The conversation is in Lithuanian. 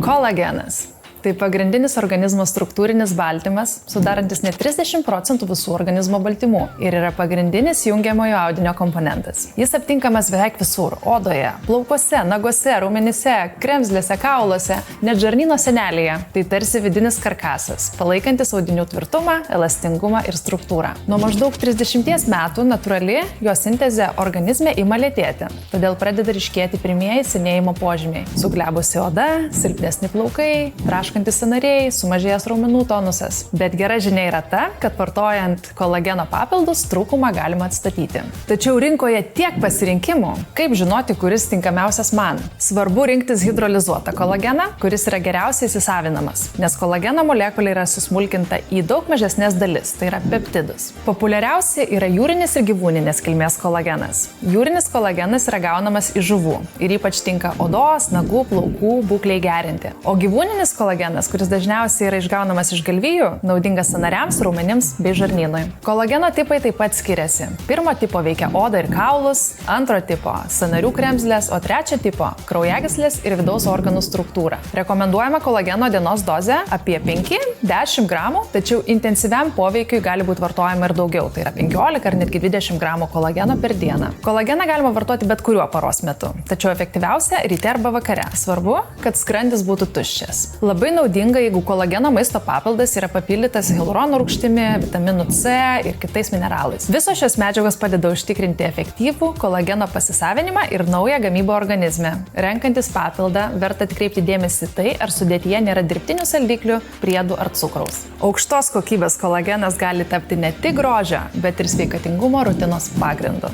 Kolagenas. Tai pagrindinis organizmo struktūrinis baltymas, sudarantis net 30% visų organizmo baltymų ir yra pagrindinis jungiamojo audinio komponentas. Jis aptinkamas beveik visur – odoje, plaukuose, naguose, raumenyse, kremzlėse, kauluose, net žarnyno sienelėje. Tai tarsi vidinis karkasas, palaikantis audinių tvirtumą, elastingumą ir struktūrą. Nuo maždaug 30 metų natūrali jo sintezė organizme ima lėtėti, todėl pradeda ryškėti pirmieji senėjimo požymiai – suglebusi oda, silpnesni plaukai, traškantys sąnariai, sumažėjęs raumenų tonusas. Bet gera žinia yra ta, kad vartojant kolageno papildus trūkumą galima atstatyti. Tačiau rinkoje tiek pasirinkimų, kaip žinoti, kuris tinkamiausias man. Svarbu rinktis hidrolizuotą kolageną, kuris yra geriausiai įsisavinamas, nes kolageno molekulė yra susmulkinta į daug mažesnės dalis, tai yra peptidus. Populiariausi yra jūrinis ir gyvūninės kilmės kolagenas. Jūrinis kolagenas yra gaunamas iš žuvų ir ypač tinka odos, nagų, plaukų būklei gerinti. O gyvūninis kolagenas, kuris dažniausiai yra išgaunamas iš galvijų, naudingas sąnariams, raumenims bei žarnynui. Kolageno tipai taip pat skiriasi. Pirmo tipo veikia odą ir kaulus, antro tipo sąnarių kremzlės, o trečio tipo kraujagyslės ir vidaus organų struktūrą. Rekomenduojama kolageno dienos dozė apie 5-10 gramų, tačiau intensyviam poveikiui gali būti vartojama ir daugiau, tai yra 15 ar netgi 20 gramų kolageno per dieną. Kolageną galima vartoti bet kuriuo paros metu, tačiau efektyviausia ryte arba vakare. Svarbu, kad skrandis būtų tuščias. Labai naudinga, jeigu kolageno maisto papildas yra papildytas hialurono rūgštimi, vitaminu C ir kitais mineralais. Visos šios medžiagos padeda užtikrinti efektyvų kolageno pasisavinimą ir naują gamybą organizme. Renkantis papildą, verta atkreipti dėmesį tai, ar sudėtyje nėra dirbtinių saldiklių, priedų ar cukraus. Aukštos kokybės kolagenas gali tapti ne tik grožio, bet ir sveikatingumo rutinos pagrindu.